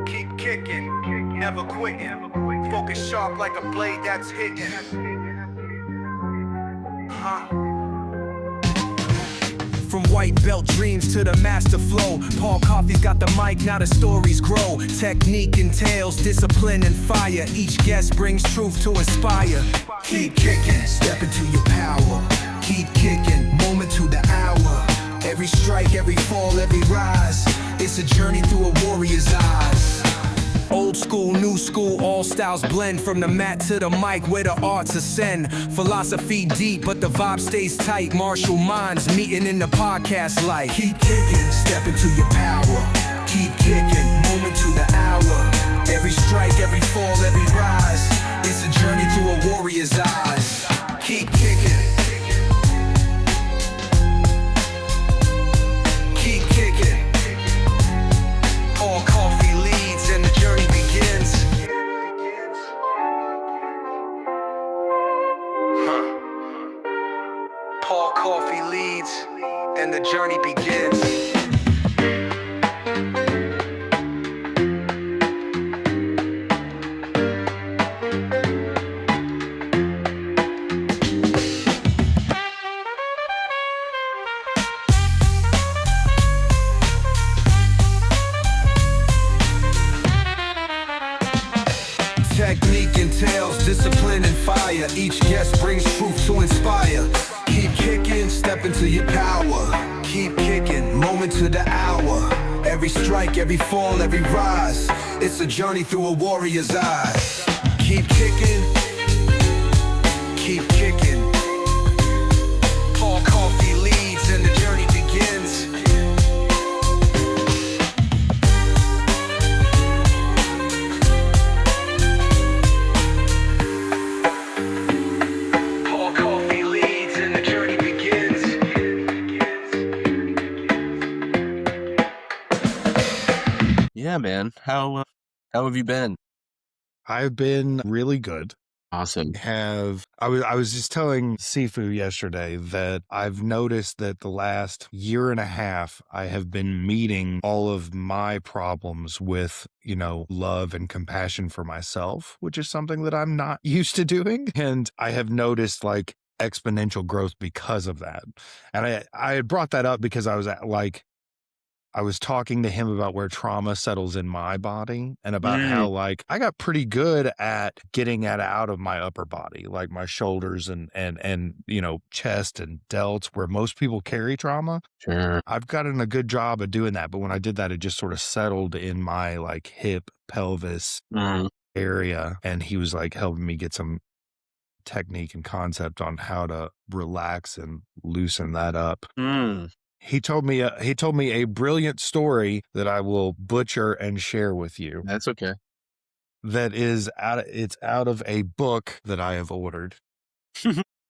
Keep kicking, never quitting. Focus sharp like a blade that's hitting. From white belt dreams to the master flow, Paul Coffey's got the mic, now the stories grow. Technique entails discipline and fire. Each guest brings truth to inspire. Keep kicking, step into your power. Keep kicking, moment to the hour. Every strike, every fall, every rise. It's a journey through a warrior's eyes. Old school, new school, all styles blend. From the mat to the mic, where the arts ascend. Philosophy deep, but the vibe stays tight. Martial minds meeting in the podcast light. Keep kicking, step into your power. Keep kicking, moment to the hour. Every strike, every fall, every rise. It's a journey through a warrior's eyes. Keep kicking. Keep kicking. Paul Coffey leads and the journey begins. Paul Coffey leads and the journey begins. Technique entails discipline and fire. Each guest brings truth to inspire. Keep kicking, step into your power. Keep kicking, moment to the hour. Every strike, every fall, every rise. It's a journey through a warrior's eyes. Keep kicking. Keep kicking. Paul Coffey leads and the journey begins. Yeah, man. How have you been? I've been really good. Awesome. I was just telling Sifu yesterday that I've noticed that the last year and a half I have been meeting all of my problems with, love and compassion for myself, which is something that I'm not used to doing. And I have noticed like exponential growth because of that. And I had brought that up because I was talking to him about where trauma settles in my body and about how I got pretty good at getting that out of my upper body, like my shoulders and chest and delts where most people carry trauma. Sure. I've gotten a good job of doing that. But when I did that, it just sort of settled in my hip, pelvis area. And he was helping me get some technique and concept on how to relax and loosen that up. He told me a brilliant story that I will butcher and share with you. That's okay. That is out of a book that I have ordered.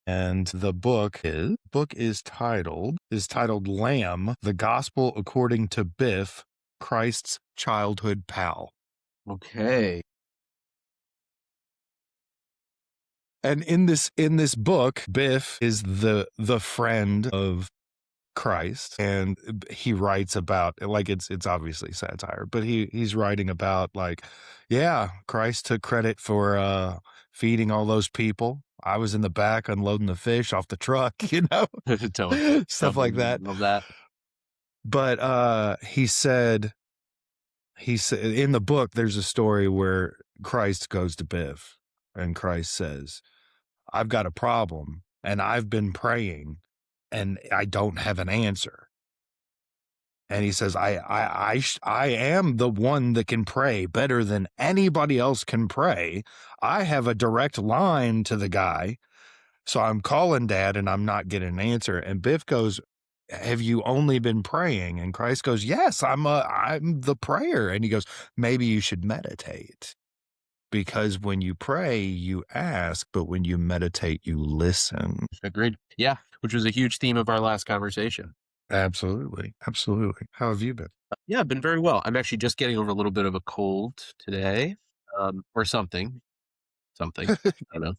And the book is titled Lamb: The Gospel According to Biff, Christ's Childhood Pal. Okay. And in this book, Biff is the friend of Christ, and he writes about it's obviously satire, but he's writing about Christ took credit for feeding all those people. I was in the back unloading the fish off the truck, stuff like that. Love that. But he said in the book there's a story where Christ goes to Biff and Christ says, "I've got a problem and I've been praying and I don't have an answer." And he says, I am the one that can pray better than anybody else can pray. I have a direct line to the guy. So I'm calling Dad and I'm not getting an answer. And Biff goes, "Have you only been praying?" And Christ goes, "Yes, I'm the prayer." And he goes, "Maybe you should meditate. Because when you pray, you ask, but when you meditate, you listen." Agreed. Yeah, which was a huge theme of our last conversation. Absolutely. Absolutely. How have you been? Yeah, I've been very well. I'm actually just getting over a little bit of a cold today, or something. I don't know.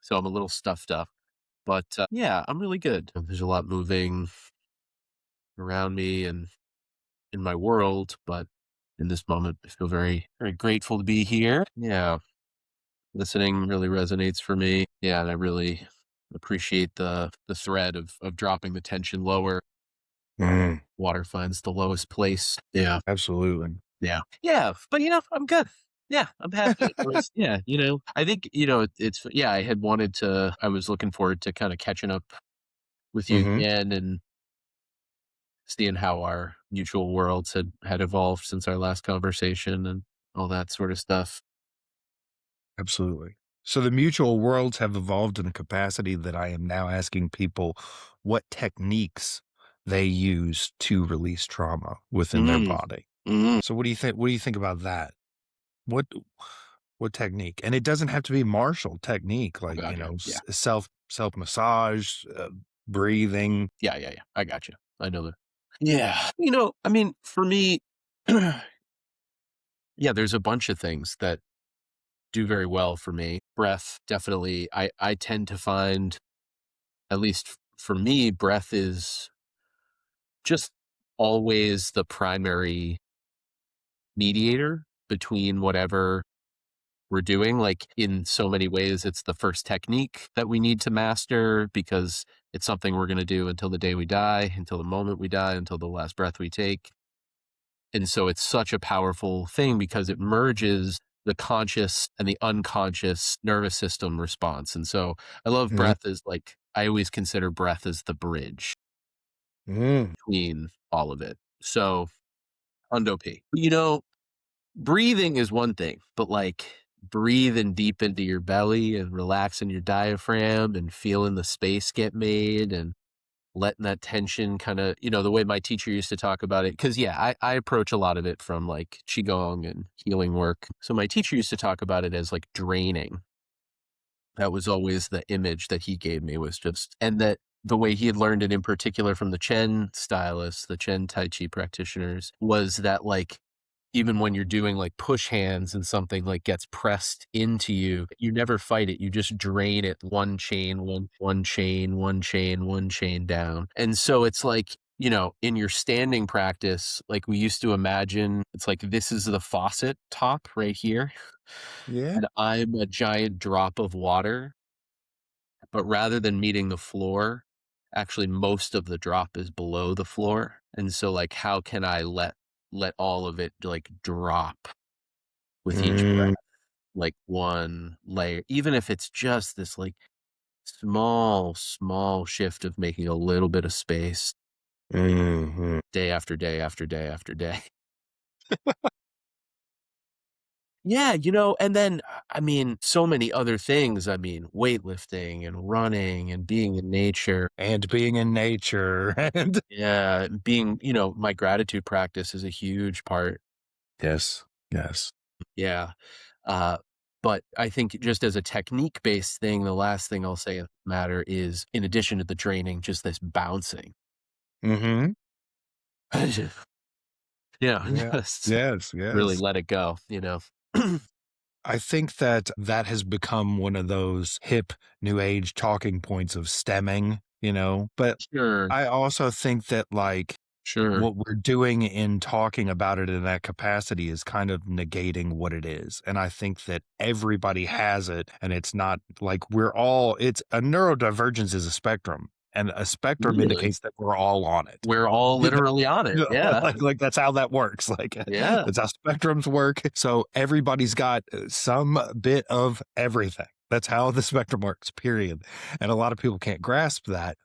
So I'm a little stuffed up, but yeah, I'm really good. There's a lot moving around me and in my world, but in this moment. I feel very, very grateful to be here. Yeah. Listening really resonates for me. Yeah. And I really appreciate the thread of dropping the tension lower. Mm, Water finds the lowest place. Yeah. absolutely. Yeah. Yeah. But, I'm good. Yeah. I'm happy. Yeah. I think, yeah, I was looking forward to kind of catching up with you Hmm. again and seeing how our mutual worlds had evolved since our last conversation and all that sort of stuff. Absolutely. So the mutual worlds have evolved in a capacity that I am now asking people what techniques they use to release trauma within their Mm, body. mm. So what do you think? What do you think about that? What what technique? And it doesn't have to be martial technique, Oh like God, yeah, yeah, self massage, breathing. yeah, yeah, yeah. I got you. I know that. Yeah, I mean, for me, yeah, there's a bunch of things that do very well for me. Breath, definitely. I tend to find, at least for me, breath is just always the primary mediator between whatever we're doing. Like in so many ways, it's the first technique that we need to master because it's something we're going to do until the day we die, until the moment we die, until the last breath we take. And so it's such a powerful thing because it merges the conscious and the unconscious nervous system response. And so I love Mhm. breath as like, I always consider breath as the bridge Mm, between all of it. So, Undo P. Breathing is one thing, but like breathing deep into your belly and relaxing your diaphragm and feeling the space get made and letting that tension kind of, the way my teacher used to talk about it. Cause yeah, I approach a lot of it from like Qigong and healing work. So my teacher used to talk about it as like draining. That was always the image that he gave me, was just, and that the way he had learned it in particular from the Chen stylists, the Chen Tai Chi practitioners, was that like, even when you're doing like push hands and something like gets pressed into you, you never fight it. You just drain it one chain, one chain, one chain, one chain down. And so it's like, in your standing practice, like we used to imagine, it's like this is the faucet top right here. yeah. And I'm a giant drop of water, but rather than meeting the floor, actually most of the drop is below the floor. And so like how can I let all of it like drop with each breath, Mm, like one layer, even if it's just this like small shift of making a little bit of space mhm. day after day after day after day. Yeah, and then, I mean, so many other things. I mean, weightlifting and running and being in nature. And being in nature and Yeah, being, my gratitude practice is a huge part. yes, yes. Yeah. Uh, but I think just as a technique based thing, the last thing I'll say matter is, in addition to the draining, just this bouncing. Hmm. Yeah, Yeah. just Yes, really yes. let it go. I think that that has become one of those hip new age talking points of stemming, but Sure, I also think that like sure. what we're doing in talking about it in that capacity is kind of negating what it is. And I think that everybody has it and it's not like it's a neurodivergence is a spectrum and a spectrum Really, indicates that we're all on it. we're all literally on it. Yeah, Yeah, like that's how that works. Like yeah, that's how spectrums work. So everybody's got some bit of everything. That's how the spectrum works, period. And a lot of people can't grasp that.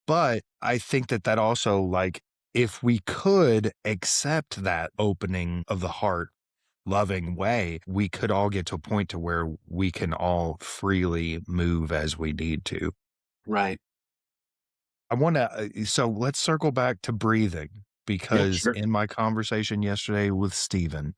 But I think that that also like if we could accept that opening of the heart loving way, we could all get to a point to where we can all freely move as we need to. right. I want to, so let's circle back to breathing Yeah, because sure. in my conversation yesterday with Steven,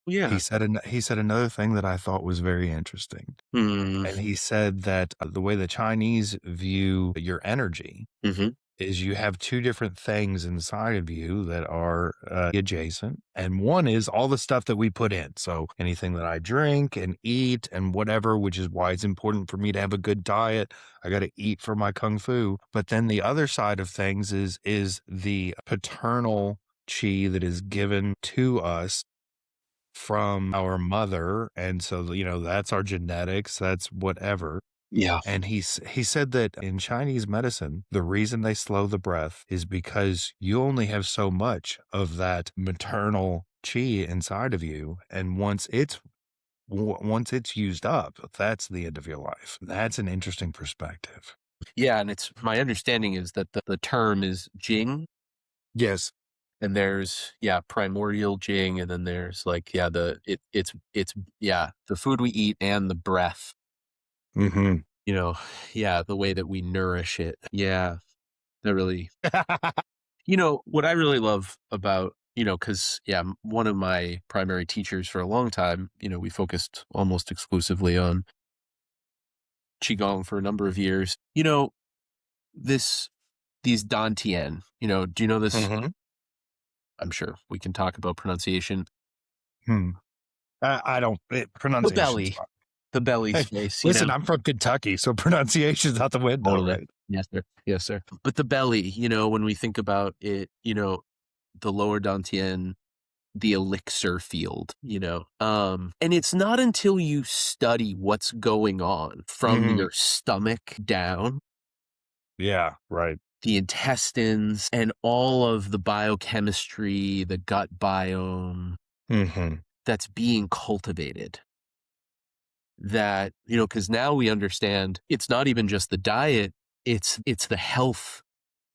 Yeah. he said another thing that I thought was very interesting. Mm, And he said that the way the Chinese view your energy hmm. is you have two different things inside of you that are adjacent. And one is all the stuff that we put in. So anything that I drink and eat and whatever, which is why it's important for me to have a good diet. I got to eat for my kung fu. But then the other side of things is the paternal chi that is given to us from our mother. And so, that's our genetics, that's whatever. Yeah. And he said that in Chinese medicine, the reason they slow the breath is because you only have so much of that maternal qi inside of you. And once it's used up, that's the end of your life. That's an interesting perspective. Yeah. And it's my understanding is that the term is Jing. Yes. And there's primordial Jing, and then there's like it's the food we eat and the breath. Mm-hmm. The way that we nourish it. Yeah, that really. What I really love about because one of my primary teachers for a long time, we focused almost exclusively on Qigong for a number of years. These Dantian. Do you know this? Mm-hmm. I'm sure we can talk about pronunciation. I don't. Pronunciation's fine. The belly space. Listen, I'm from Kentucky, so pronunciation's out the window, Totally. right? Yes, sir. Yes, sir. But the belly, when we think about it, the lower Dantian, the elixir field, and it's not until you study what's going on from your stomach down. Yeah, right. The intestines and all of the biochemistry, the gut biome that's being cultivated. That, because now we understand it's not even just the diet, it's the health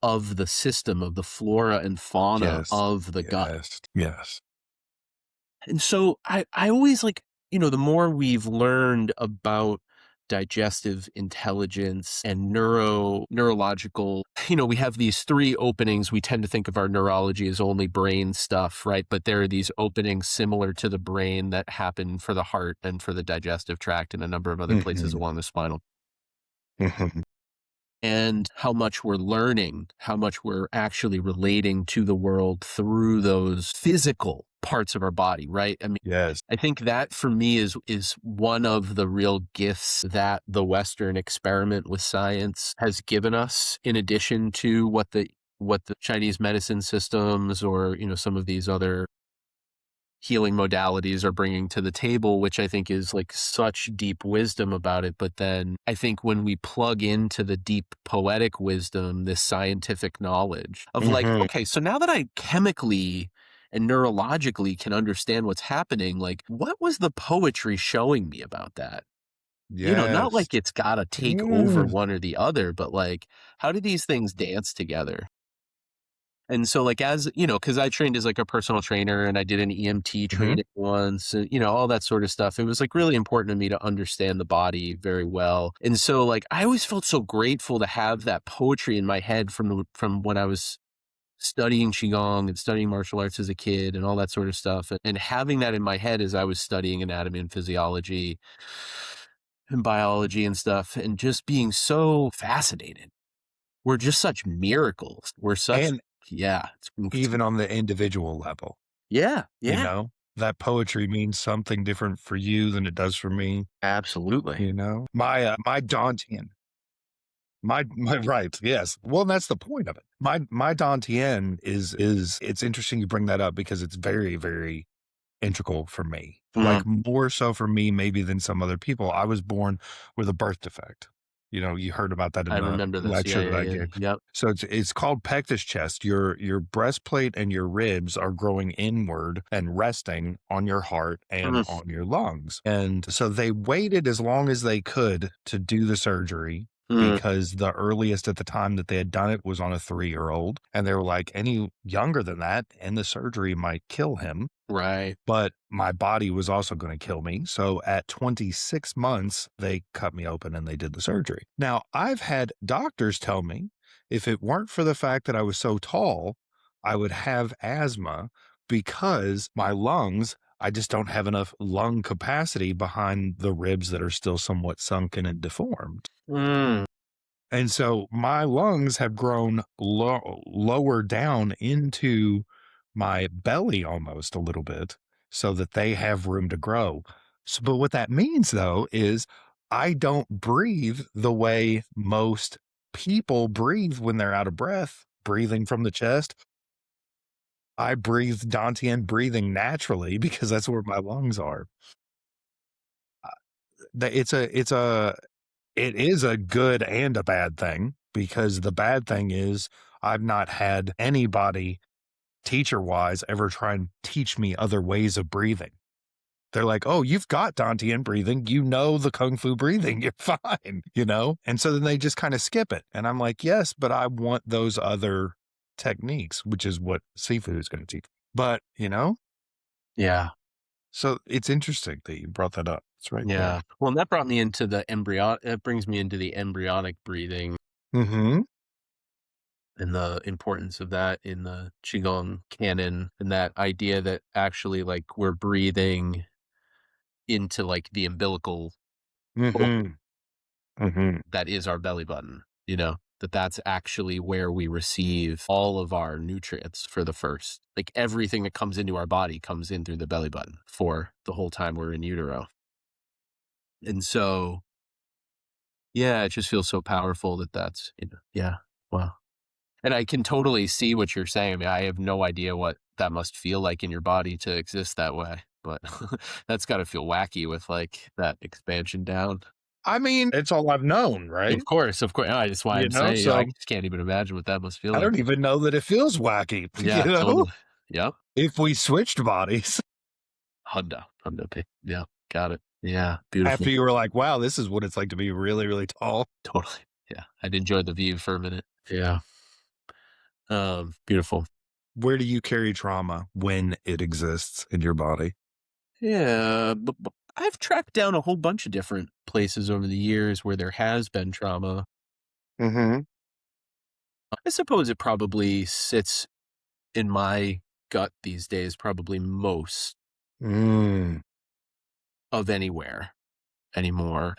of the system, of the flora and fauna of the gut. Yes. And so I always the more we've learned about digestive intelligence and neurological, we have these three openings. We tend to think of our neurology as only brain stuff, right? But there are these openings similar to the brain that happen for the heart and for the digestive tract and a number of other places along the spinal. And how much we're learning, how much we're actually relating to the world through those physical parts of our body, right? I mean, yes. I think that for me is one of the real gifts that the Western experiment with science has given us, in addition to what the Chinese medicine systems or, some of these other healing modalities are bringing to the table, which I think is like such deep wisdom about it. But then I think when we plug into the deep poetic wisdom, this scientific knowledge of okay, so now that I chemically and neurologically can understand what's happening, like what was the poetry showing me about that? Not like it's got to take over one or the other, but like, how do these things dance together? And so as, because I trained as like a personal trainer and I did an EMT training once, all that sort of stuff. It was like really important to me to understand the body very well. And so I always felt so grateful to have that poetry in my head from when I was studying Qigong and studying martial arts as a kid and all that sort of stuff. And having that in my head as I was studying anatomy and physiology and biology and stuff, and just being so fascinated. We're just such miracles. We're such... it's even on the individual level. Yeah. That poetry means something different for you than it does for me. Absolutely. My Dantian. My right. Yes. Well, that's the point of it. My Dantian is it's interesting you bring that up because it's very, very integral for me. Like more so for me, maybe than some other people. I was born with a birth defect. You heard about that in the lecture that I gave. Yep. So it's called pectus chest. Your breastplate and your ribs are growing inward and resting on your heart and on your lungs. And so they waited as long as they could to do the surgery because the earliest at the time that they had done it was on a 3-year-old. And they were like, any younger than that and the surgery might kill him. Right. But my body was also going to kill me. So at 26 months, they cut me open and they did the surgery. Now, I've had doctors tell me if it weren't for the fact that I was so tall, I would have asthma because my lungs, I just don't have enough lung capacity behind the ribs that are still somewhat sunken and deformed. And so my lungs have grown lower down into my belly almost a little bit so that they have room to grow. So, but what that means though is I don't breathe the way most people breathe when they're out of breath, breathing from the chest. I breathe Dantian breathing naturally because that's where my lungs are. It is a good and a bad thing, because the bad thing is I've not had anybody teacher-wise ever try and teach me other ways of breathing. They're like, "Oh, you've got Dantian breathing, you know the Kung Fu breathing, you're fine," you know? And so then they just kind of skip it. And I'm like, "Yes, but I want those other techniques," which is what seafood is going to teach. But, Yeah. so it's interesting that you brought that up. It's right there. Yeah. Well, and that brought me into it brings me into the embryonic breathing Mm-hmm. and the importance of that in the Qigong canon, and that idea that actually like we're breathing into like the umbilical hole Mm-hmm. Mm-hmm. that is our belly button, that's actually where we receive all of our nutrients for the first, like everything that comes into our body comes in through the belly button for the whole time we're in utero. And so, yeah, it just feels so powerful that's, yeah, wow. And I can totally see what you're saying. I mean, I have no idea what that must feel like in your body to exist that way, but that's got to feel wacky with like that expansion down. I mean, it's all I've known, right? Of course. That's why I'm saying, I So just can't even imagine what that must feel I like. don't even know that it feels wacky, Yeah, totally. Yep. if we switched bodies. Hundo. Yeah, got it. Yeah, beautiful. After you were like, wow, this is what it's like to be really, really tall. Totally. Yeah, I'd enjoy the view for a minute. Yeah. Beautiful. Where do you carry trauma when it exists in your body? Yeah, but I've tracked down a whole bunch of different places over the years where there has been trauma. Mm-hmm. I suppose it probably sits in my gut these days, probably most of anywhere anymore.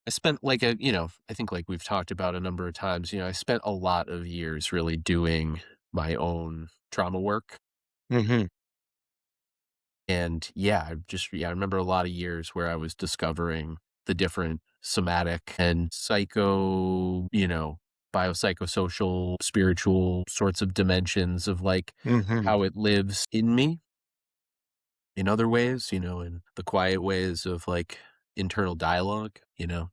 I spent I think like we've talked about a number of times, I spent a lot of years really doing my own trauma work. Mm-hmm. And yeah, I remember a lot of years where I was discovering the different somatic and biopsychosocial, spiritual sorts of dimensions of like Mm-hmm. how it lives in me in other ways, in the quiet ways of like internal dialogue,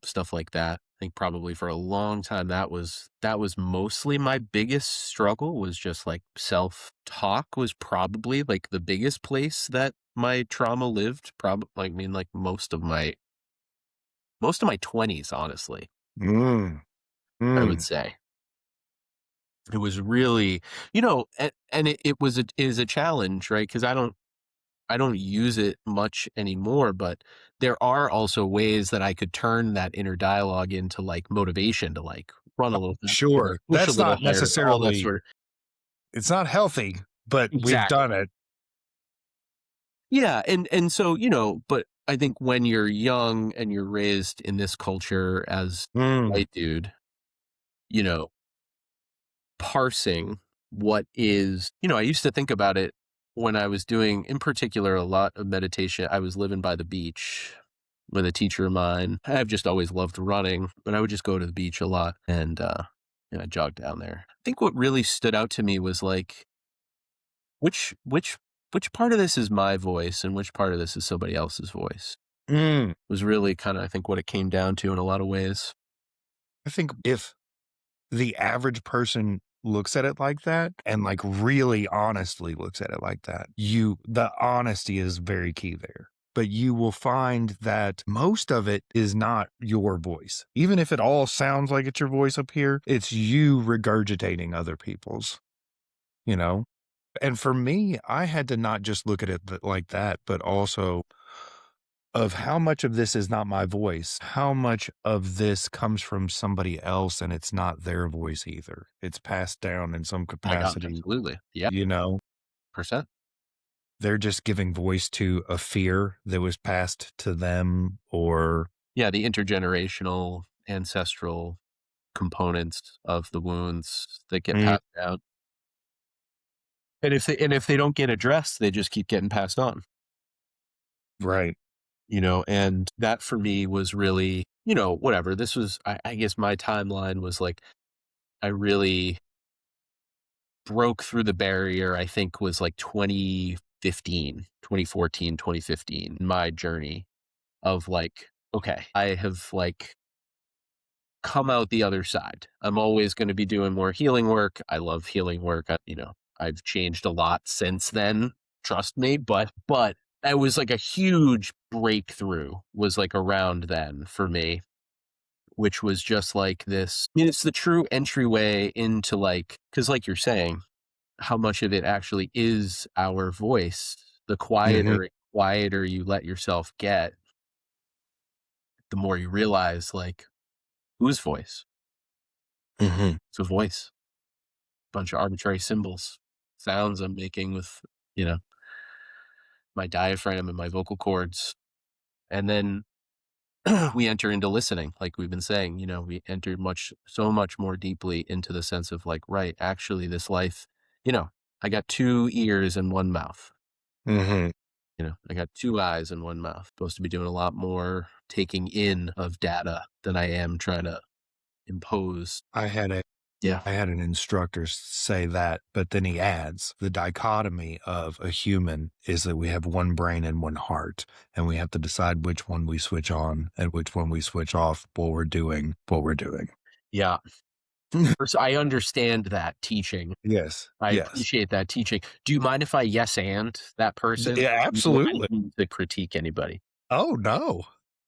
stuff like that. I think probably for a long time that was mostly my biggest struggle, was just like self-talk was probably like the biggest place that my trauma lived. Probably, I mean, like most of my 20s, honestly, I would say. It was really, and it is a challenge, right? Because I don't use it much anymore, but there are also ways that I could turn that inner dialogue into like motivation to like run a little faster, Sure. push a That's little not higher, all that necessarily, sort of. it's not healthy, but we've Exactly. done it. Yeah, and so, but I think when you're young and you're raised in this culture as a white dude, you know, parsing what is, I used to think about it when I was doing, in particular, a lot of meditation. I was living by the beach with a teacher of mine. I've just always loved running, but I would just go to the beach a lot and I jogged down there. I think what really stood out to me was like, which part of this is my voice and which part of this is somebody else's voice, was really kind of, I think, what it came down to in a lot of ways. I think if the average person looks at it like that, and like really honestly looks at it like that, the honesty is very key there. But you will find that most of it is not your voice. Even if it all sounds like it's your voice up here, it's you regurgitating other people's, And for me, I had to not just look at it like that, but also of how much of this is not my voice, how much of this comes from somebody else and it's not their voice either. It's passed down in some Oh my God, capacity, absolutely. Yeah. %. They're just giving voice to a fear that was passed to them, or Yeah, the intergenerational, ancestral components of the wounds that get passed down. And if they don't get addressed, they just keep getting passed on. right. And that for me was really, whatever. This was, I guess my timeline was like, I really broke through the barrier, I think was like 2014, 2015, my journey of like, okay, I have like come out the other side. I'm always going to be doing more healing work. I love healing work. I've changed a lot since then, trust me, but it was like a huge breakthrough was like around then for me, which was just like this. I mean, it's the true entryway into like, because like you're saying, how much of it actually is our voice. The quieter you let yourself get, the more you realize like whose voice. It's a voice, bunch of arbitrary symbols, sounds I'm making with, my diaphragm and my vocal cords. And then we enter into listening, like we've been saying, we enter so much more deeply into the sense of like, right, actually this life, I got 2 ears and 1 mouth. I got 2 eyes and 1 mouth. Supposed to be doing a lot more taking in of data than I am trying to impose. I had an instructor say that, but then he adds the dichotomy of a human is that we have 1 brain and 1 heart, and we have to decide which one we switch on and which one we switch off while we're doing what we're doing. Yeah. So I understand that teaching. Yes. I appreciate that teaching. Do you mind if I yes and that person? Yeah, absolutely. I don't mean to critique anybody. Oh no.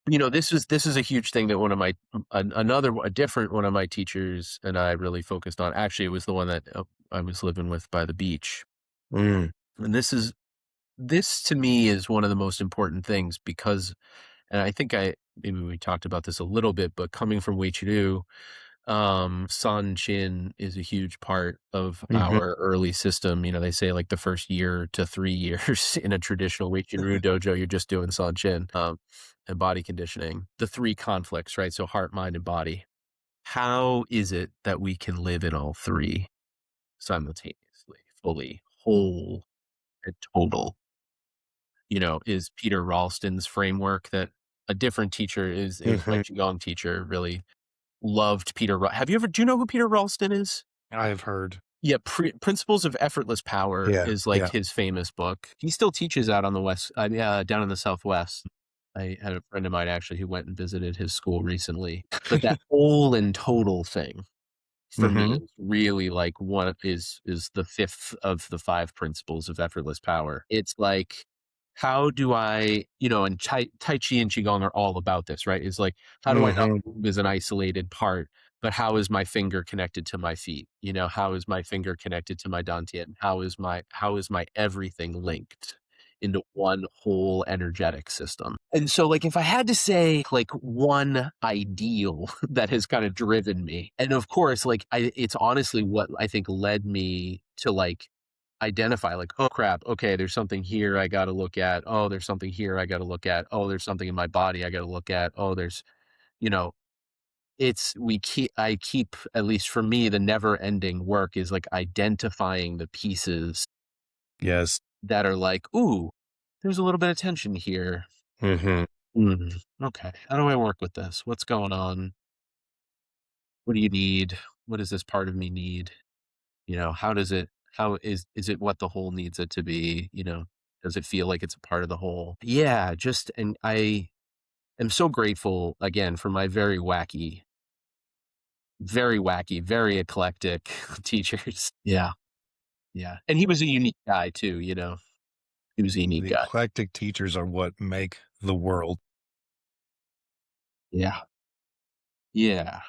This is a huge thing that a different one of my teachers and I really focused on. Actually, it was the one that I was living with by the beach. And this to me is one of the most important things because, and I think maybe we talked about this a little bit, but coming from Wei Chidu, San Chin is a huge part of our early system. They say like the first year to 3 years in a traditional Wei Chidu dojo, you're just doing San Chin and body conditioning. The 3 conflicts, right? So heart, mind, and body. How is it that we can live in all 3 simultaneously, fully, whole, and total? Is Peter Ralston's framework that a different teacher is my Qigong teacher really loved Peter. Do you know who Peter Ralston is? I've heard. Yeah. Principles of Effortless Power is like his famous book. He still teaches out on the West, down in the Southwest. I had a friend of mine actually who went and visited his school recently, but that whole and total thing for me is really like one is the 5th of the 5 principles of effortless power. It's like, how do I, and Tai Chi and Qigong are all about this, right? It's like, how do I not move as an isolated part, but how is my finger connected to my feet? How is my finger connected to my dantian? How is my everything linked into one whole energetic system? And so like, if I had to say like one ideal that has kind of driven me, and of course, like it's honestly what I think led me to like identify like, oh crap, okay, there's something here I got to look at. Oh, there's something here I got to look at. Oh, there's something in my body I got to look at. Oh, there's, I keep, at least for me, the never ending work is like identifying the pieces. Yes. That are like, ooh, there's a little bit of tension here. Okay. How do I work with this? What's going on? What do you need? What does this part of me need? How is it what the whole needs it to be? Does it feel like it's a part of the whole? Yeah, and I am so grateful again for my very wacky, very eclectic teachers. Yeah. Yeah. And he was a unique guy too, he was a unique guy. Eclectic teachers are what make the world. Yeah. Yeah.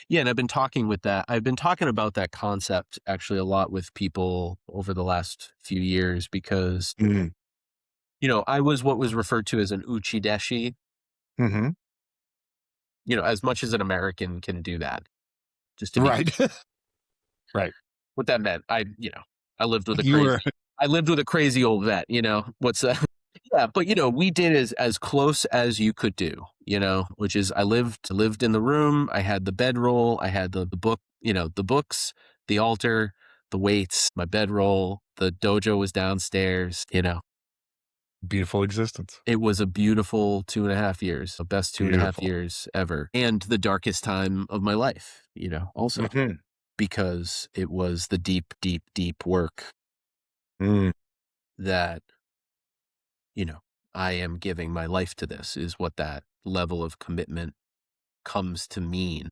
Yeah, and I've been talking about that concept actually a lot with people over the last few years because, I was what was referred to as an uchideshi. As much as an American can do that. Just to be right. Right. What that meant, I lived with a crazy old vet, what's that? Yeah, but we did as close as you could do, which is I lived in the room. I had the bedroll. I had the book, the books, the altar, the weights, my bedroll. The dojo was downstairs. Beautiful existence. It was a beautiful 2.5 years, the best 2.5 years ever, and the darkest time of my life. Also, because it was the deep, deep, deep work that, I am giving my life to this, is what that level of commitment comes to mean.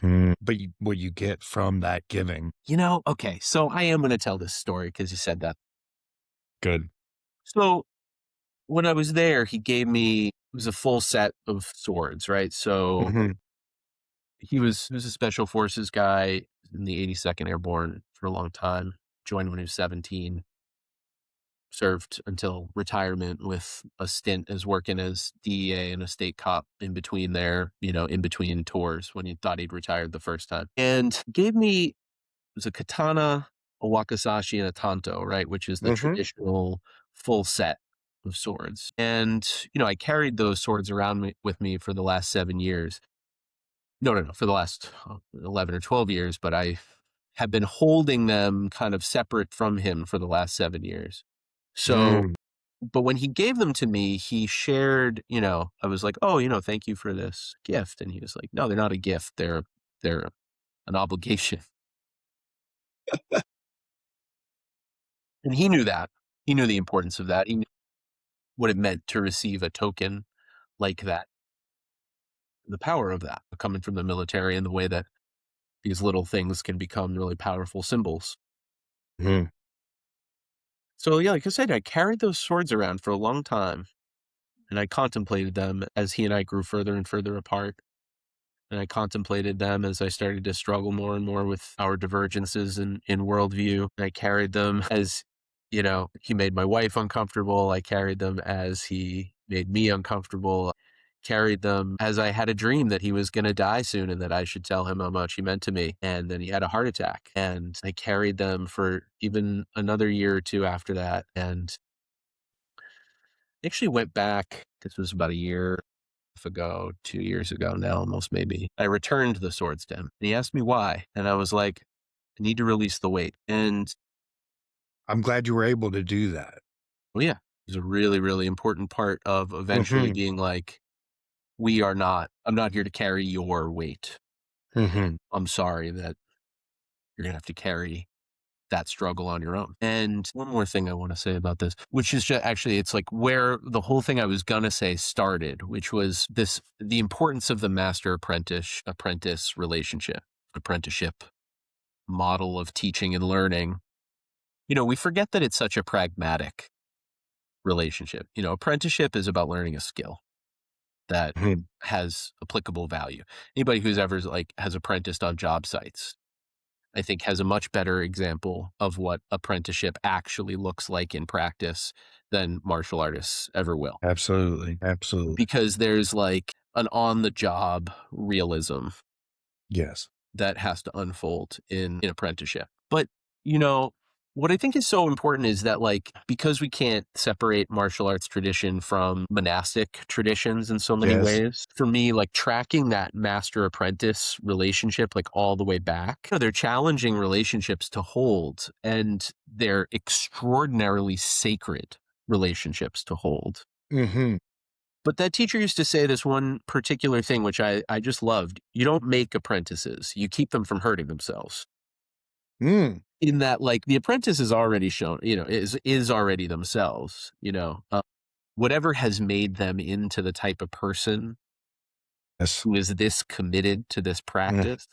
But what you get from that giving. Okay, so I am going to tell this story because you said that. Good. So when I was there, he gave me, it was a full set of swords, right? So he was a special forces guy in the 82nd Airborne for a long time, joined when he was 17, served until retirement with a stint as working as DEA and a state cop in between there, in between tours when he thought he'd retired the first time. And gave me, it was a katana, a wakizashi, and a tanto, right? Which is the traditional full set of swords. And, I carried those swords around with me for the last 7 years. No, for the last 11 or 12 years, but I have been holding them kind of separate from him for the last 7 years. So, but when he gave them to me, he shared, I was like, oh, thank you for this gift. And he was like, no, they're not a gift. They're an obligation. And he knew that. He knew the importance of that. He knew what it meant to receive a token like that. The power of that coming from the military and the way that these little things can become really powerful symbols. So yeah, like I said, I carried those swords around for a long time, and I contemplated them as he and I grew further and further apart. And I contemplated them as I started to struggle more and more with our divergences in worldview. I carried them as, he made my wife uncomfortable. I carried them as he made me uncomfortable. Carried them as I had a dream that he was going to die soon and that I should tell him how much he meant to me. And then he had a heart attack. And I carried them for even another year or two after that. And actually went back, this was about a year ago, 2 years ago now, almost maybe. I returned the swords to him. And he asked me why. And I was like, I need to release the weight. And I'm glad you were able to do that. well, yeah, it was a really, really important part of eventually being like, I'm not here to carry your weight. I'm sorry that you're going to have to carry that struggle on your own. And one more thing I want to say about this, which is just actually, it's like where the whole thing I was going to say started, which was the importance of the master apprentice relationship, apprenticeship model of teaching and learning. We forget that it's such a pragmatic relationship. Apprenticeship is about learning a skill that has applicable value. Anybody who's ever has apprenticed on job sites, I think, has a much better example of what apprenticeship actually looks like in practice than martial artists ever will. Absolutely. Because there's like an on-the-job realism. Yes. That has to unfold in apprenticeship. But, what I think is so important is that because we can't separate martial arts tradition from monastic traditions in so many ways, for me, tracking that master apprentice relationship, all the way back, they're challenging relationships to hold, and they're extraordinarily sacred relationships to hold. But that teacher used to say this one particular thing, which I just loved. You don't make apprentices. You keep them from hurting themselves. In that, the apprentice is already shown, is already themselves, whatever has made them into the type of person who is this committed to this practice,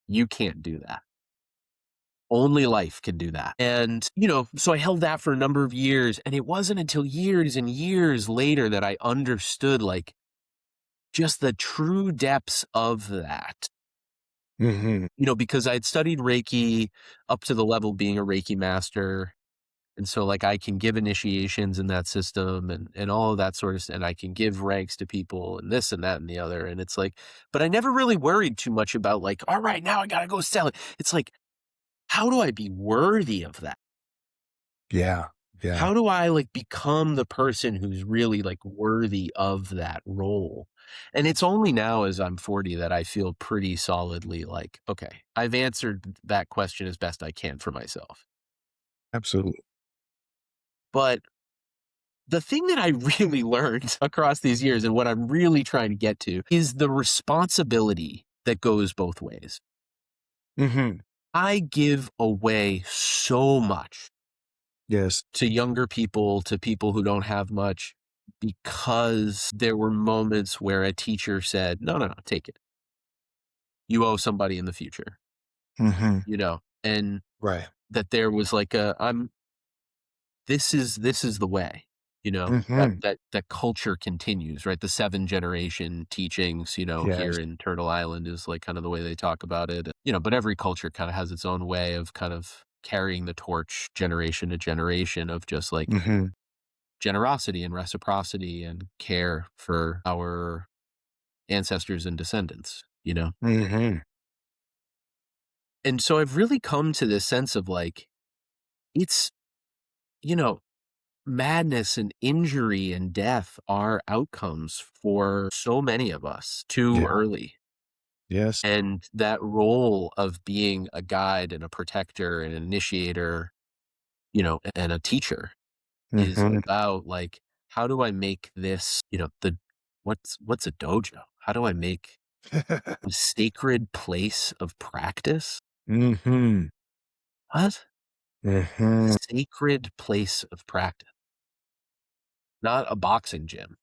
you can't do that. Only life can do that. And, so I held that for a number of years, and it wasn't until years and years later that I understood just the true depths of that. Because I'd studied Reiki up to the level of being a Reiki master. And so I can give initiations in that system and all of that sort of stuff. And I can give ranks to people and this and that and the other. And it's but I never really worried too much about all right, now I got to go sell it. It's how do I be worthy of that? Yeah. How do I become the person who's really worthy of that role? And it's only now as I'm 40 that I feel pretty solidly okay, I've answered that question as best I can for myself. Absolutely. But the thing that I really learned across these years and what I'm really trying to get to is the responsibility that goes both ways. Mm-hmm. I give away so much Yes. to younger people, to people who don't have much, because there were moments where a teacher said, no, take it. You owe somebody in the future, Mm-hmm. and Right. that there was like this is the way, Mm-hmm. that culture continues, right? The 7 generation teachings, Yes. here in Turtle Island is like kind of the way they talk about it, but every culture kind of has its own way of kind of carrying the torch generation to generation of just like Mm-hmm. generosity and reciprocity and care for our ancestors and descendants. Mm-hmm. And so I've really come to this sense of like, it's, you know, madness and injury and death are outcomes for so many of us too Yeah. early. Yes. And that role of being a guide and a protector and an initiator, and a teacher is Mm-hmm. about like, how do I make this, what's a dojo? How do I make a sacred place of practice? Mm-hmm. What? Mm-hmm. Sacred place of practice, not a boxing gym,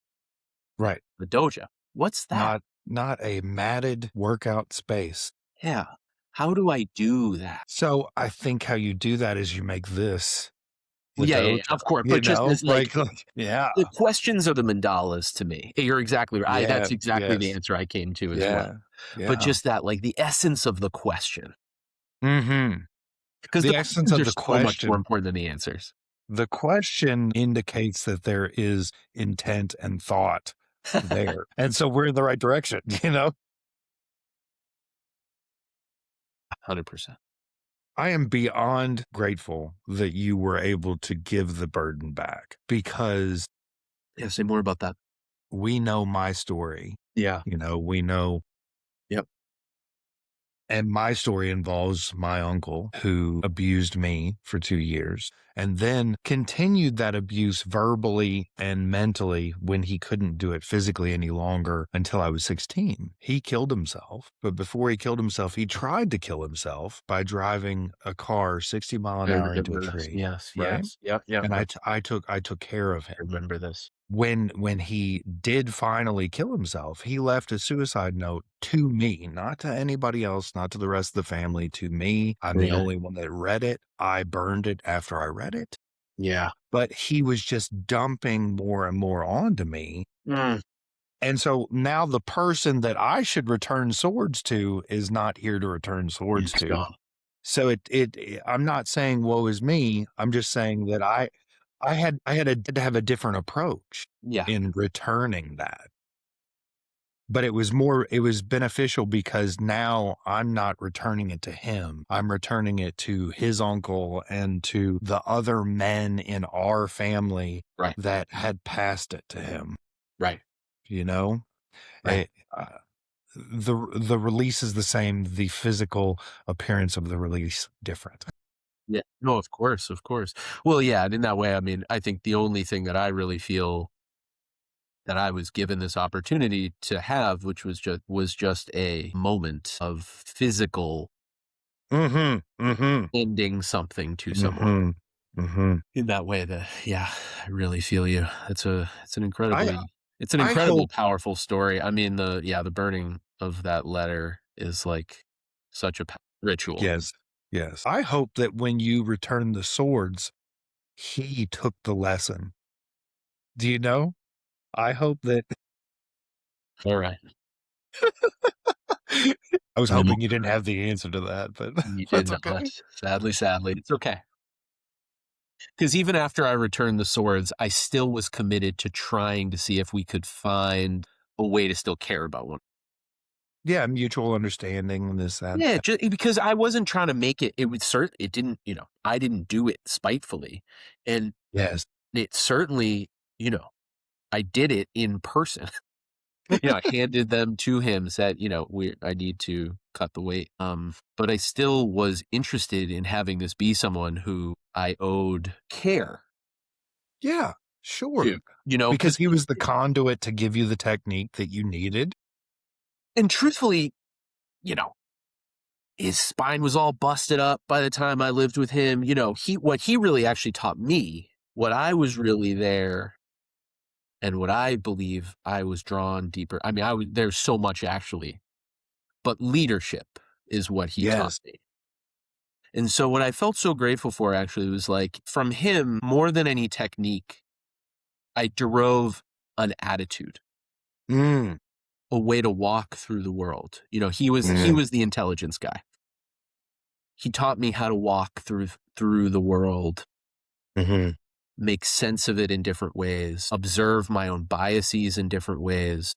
Right. the dojo. What's that? Not a matted workout space. Yeah. How do I do that? So I think how you do that is you make this the Yeah, dojo, of course. But just as like yeah. the questions are the mandalas to me. You're exactly right. Yeah. That's exactly the Yes. answer I came to as well. Yeah. But Yeah. just that, like the essence of the question, Mm-hmm. because the The essence questions of are the so much more question. important than the answers. The question indicates that there is intent and thought there. And so we're in the right direction, 100%. I am beyond grateful that you were able to give the burden back because Yeah, say more about that. we know my story. Yeah. We know. Yep. And my story involves my uncle who abused me for 2 years and then continued that abuse verbally and mentally when he couldn't do it physically any longer until I was 16. He killed himself. But before he killed himself, he tried to kill himself by driving a car 60 mile an I hour into a remember this. tree. Yes. Right. Yes. Yep. Yep. And Yep. I took care of I him. remember this. When he did finally kill himself, he left a suicide note to me, not to anybody else, not to the rest of the family, to me. I'm the Yeah. only one that read it. I burned it after I read it. Yeah. But he was just dumping more and more onto me. Mm. And so now the person that I should return swords to is not here to return swords It's to. gone. So I'm not saying woe is me. I'm just saying that I had to have a different approach Yeah. in returning that. But it was beneficial because now I'm not returning it to him. I'm returning it to his uncle and to the other men in our family Right. that had passed it to him. Right. Right. The release is the same. The physical appearance of the release different. Yeah. No, of course. Of course. Well, yeah. And in that way, I mean, I think the only thing that I really feel that I was given this opportunity to have, which was just a moment of physical ending something to someone. In that way, I really feel you. It's an I incredibly hope powerful story. I mean, the burning of that letter is like such a ritual. yes. Yes. I hope that when you return the swords, he took the lesson. Do you know? I hope that All right. I was No, hoping you didn't have the answer to that, but you did that's not. okay. Sadly, it's okay. Because even after I returned the swords, I still was committed to trying to see if we could find a way to still care about one. Yeah, mutual understanding and this, that. Yeah, because I wasn't trying to make it. It didn't. I didn't do it spitefully, and Yes. it certainly. I did it in person. I handed them to him. Said, I need to cut the weight. But I still was interested in having this be someone who I owed care Yeah, sure. to. Because he was the conduit to give you the technique that you needed. And truthfully, his spine was all busted up by the time I lived with him. You know, what he really actually taught me, what I was really there, and what I believe I was drawn deeper. I mean, there's so much actually, but leadership is what he taught Yes. me. And so what I felt so grateful for actually was like from him, more than any technique, I drove an attitude, Mm. a way to walk through the world. You know, he was the intelligence guy. He taught me how to walk through the world, Mm-hmm. make sense of it in different ways, observe my own biases in different ways,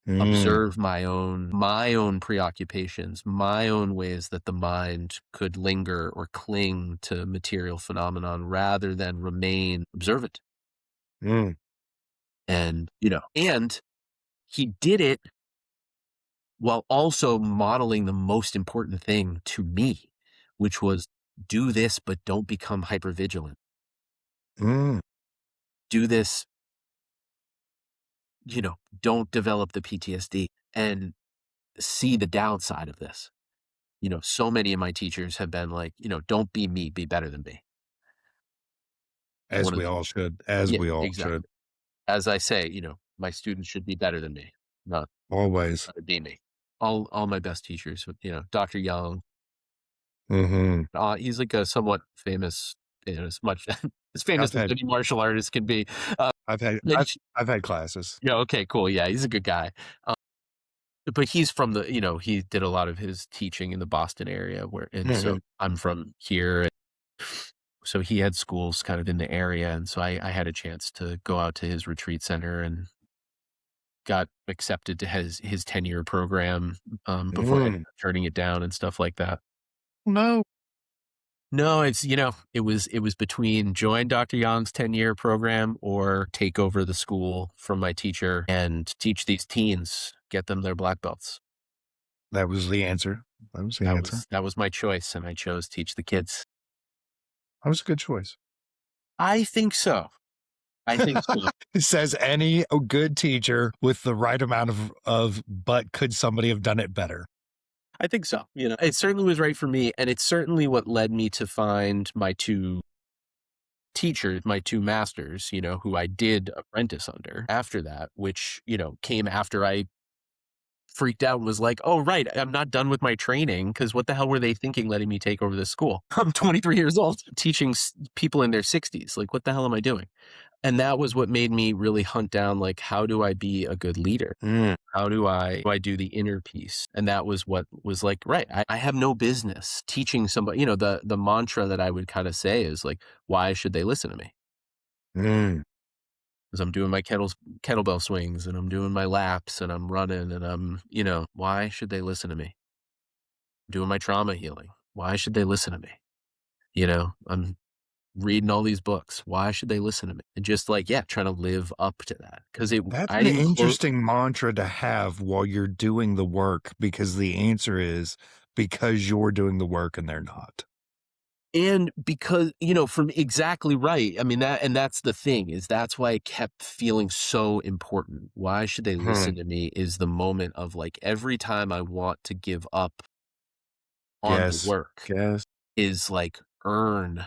observe my own preoccupations, my own ways that the mind could linger or cling to material phenomenon rather than remain observant. Mm. And, you know, and he did it while also modeling the most important thing to me, which was do this, but don't become hypervigilant. Mm. Do this, you know, don't develop the PTSD and see the downside of this. You know, so many of my teachers have been like, you know, don't be me, be better than me. As we all should. As Yeah, we all exactly. should. As I say, you know, my students should be better than me, not Always. try to be me. All my best teachers, you know, Dr. Young, Mm-hmm. he's like a somewhat famous, you know, as much as famous I've as had any martial artist can be. I've had But I've, I've had classes. yeah, okay, cool. Yeah, he's a good guy. But he's from the, you know, he did a lot of his teaching in the Boston area and so Mhm. I'm from here. So he had schools kind of in the area. And so I had a chance to go out to his retreat center and got accepted to his 10-year program before I ended up turning it down and stuff like that. No. No, it's, you know, it was between join Dr. Yang's 10-year program or take over the school from my teacher and teach these teens, get them their black belts. That was the answer. That was the answer. That was my choice, and I chose teach the kids. That was a good choice. I think so. Says any good teacher with the right amount of but could somebody have done it better? I think so. You know, it certainly was right for me, and it's certainly what led me to find my two teachers, my two masters, you know, who I did apprentice under after that, which, you know, came after I freaked out and was like, oh, right, I'm not done with my training because what the hell were they thinking letting me take over this school? I'm 23 years old teaching people in their 60s. Like, what the hell am I doing? And that was what made me really hunt down, like, how do I be a good leader? How do I do the inner piece? And that was what was like, right, I have no business teaching somebody, you know, the mantra that I would kind of say is like, why should they listen to me? Because I'm doing my kettlebell swings and I'm doing my laps and I'm running and I'm, you know, why should they listen to me? I'm doing my trauma healing. Why should they listen to me? You know, I'm reading all these books. Why should they listen to me? And just like, yeah, trying to live up to that. Because That's I an didn't interesting mantra to have while you're doing the work, because the answer is because you're doing the work and they're not. And because, you know, from exactly right. I mean, that's the thing is that's why it kept feeling so important. Why should they listen to me is the moment of like every time I want to give up on the work is like earn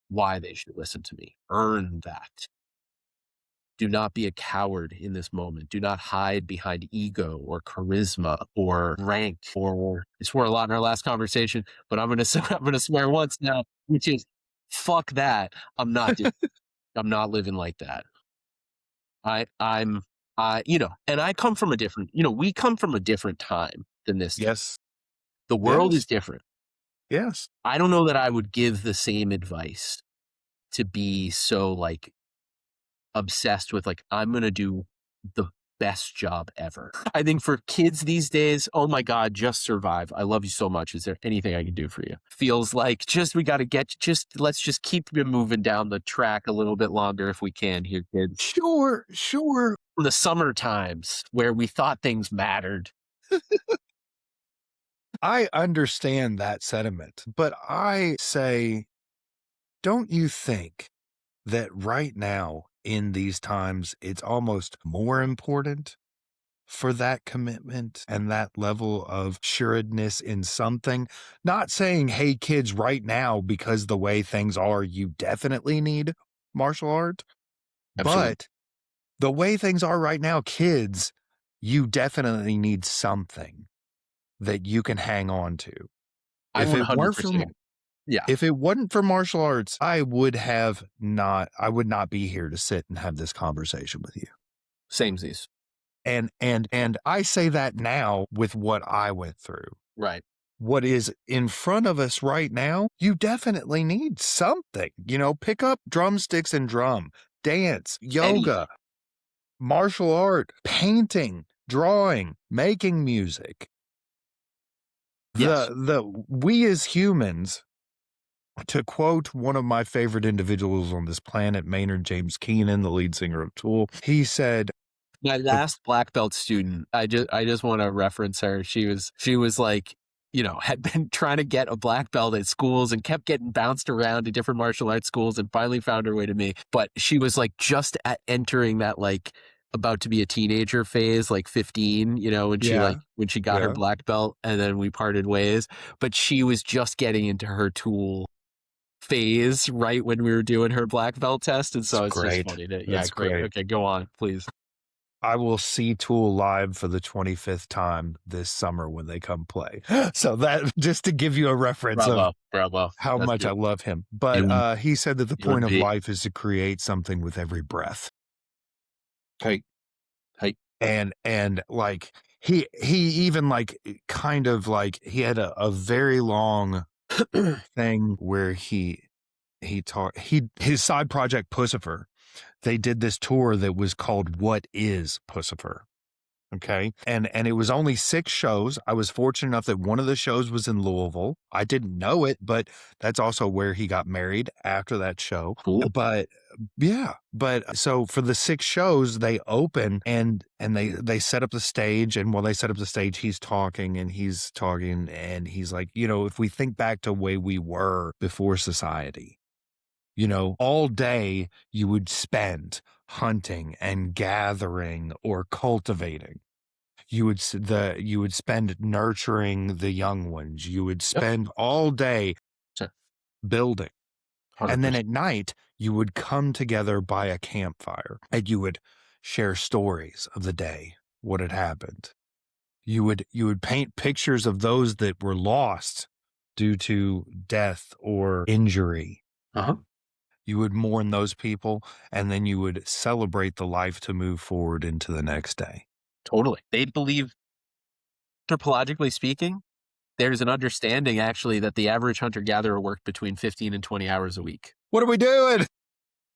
why they should listen to me. Earn that. Do not be a coward in this moment. Do not hide behind ego or charisma or rank or I swore a lot in our last conversation, but I'm gonna swear once now, which is fuck that. I'm not living like that. You know, and I come from a different, you know, we come from a different time than this. Yes. The world is different. Yes. I don't know that I would give the same advice to be so like obsessed with like, I'm going to do the best job ever. I think for kids these days, oh my God, just survive. I love you so much. Is there anything I can do for you? Feels like we got to let's just keep you moving down the track a little bit longer if we can here, kids. Sure. The summer times where we thought things mattered. I understand that sentiment, but I say, don't you think that right now in these times, it's almost more important for that commitment and that level of sureness in something. Not saying, hey, kids, right now, because the way things are, you definitely need martial art. Absolutely. But the way things are right now, kids, you definitely need something that you can hang on to. I If it weren't for 100%. Yeah. If it wasn't for martial arts, I would not be here to sit and have this conversation with you. Samesies. And I say that now with what I went through. Right. What is in front of us right now, you definitely need something. Pick up drumsticks and drum, dance, yoga, martial art, painting, drawing, making music. Yes. We as humans, to quote one of my favorite individuals on this planet, Maynard James Keenan, the lead singer of Tool, he said, My last black belt student, I just want to reference her. She was like, had been trying to get a black belt at schools and kept getting bounced around to different martial arts schools and finally found her way to me. But she was like just at entering that like about to be a teenager phase, like 15, when she got her yeah. black belt, and then we parted ways. But she was just getting into her Tool phase right when we were doing her black belt test. And so That's it's great. just funny to, That's great. great. Okay, go on, please. I will see Tool live for the 25th time this summer when they come play. So that just to give you a reference of Bravo. how That's much good. I love him. But he said that the it would point of be- life is to create something with every breath. Hey. And like he even like kind of like he had a very long thing where his side project Pussifer, they did this tour that was called What is Pussifer? Okay. And it was only 6 shows. I was fortunate enough that one of the shows was in Louisville. I didn't know it, but that's also where he got married after that show. Cool. But yeah, but so for the 6 shows they open and they set up the stage, and while they set up the stage, he's talking and he's like, if we think back to the way we were before society, all day you would spend hunting and gathering or cultivating. You would spend nurturing the young ones. You would spend all day Sure. building. 100%. And then at night you would come together by a campfire and you would share stories of the day, what had happened. You would paint pictures of those that were lost due to death or injury. Uh-huh. You would mourn those people, and then you would celebrate the life to move forward into the next day. Totally. They believe, anthropologically speaking, there's an understanding actually that the average hunter-gatherer worked between 15 and 20 hours a week. What are we doing?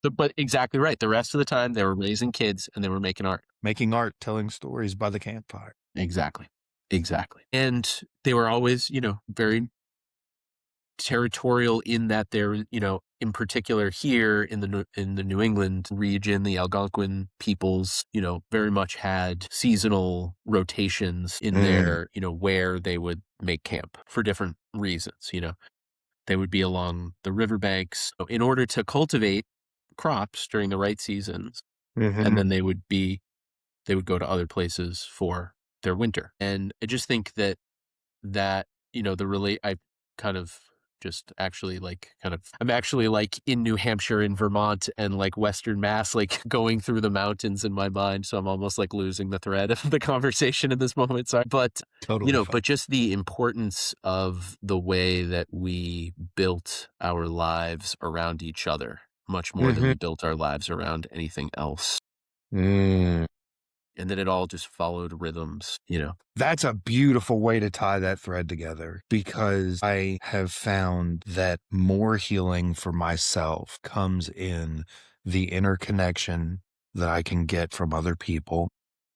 But exactly right. The rest of the time, they were raising kids and they were making art. Making art, telling stories by the campfire. Exactly. And they were always, very territorial in that they're, in particular here in the New England region, the Algonquin peoples, very much had seasonal rotations in their, where they would make camp for different reasons. They would be along the riverbanks in order to cultivate crops during the right seasons, and then they would go to other places for their winter. And I just think that I kind of just actually I'm actually like in New Hampshire and Vermont and like Western Mass, like going through the mountains in my mind. So I'm almost like losing the thread of the conversation in this moment. Sorry. But, Totally fine. but just the importance of the way that we built our lives around each other, much more than we built our lives around anything else. And then it all just followed rhythms, That's a beautiful way to tie that thread together, because I have found that more healing for myself comes in the interconnection that I can get from other people.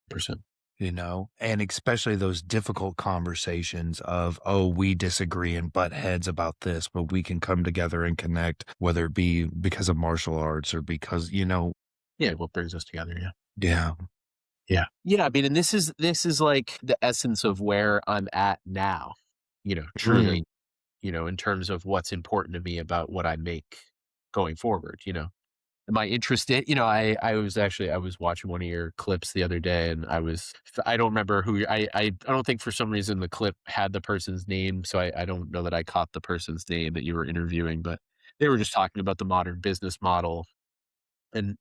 Percent. And especially those difficult conversations of, we disagree and butt heads about this, but we can come together and connect, whether it be because of martial arts or because, Yeah, what brings us together, yeah. Yeah. Yeah, I mean, and this is like the essence of where I'm at now, truly, in terms of what's important to me about what I make going forward, my interest in, I was watching one of your clips the other day, and I don't remember who, I don't think for some reason the clip had the person's name. So I don't know that I caught the person's name that you were interviewing, but they were just talking about the modern business model. And,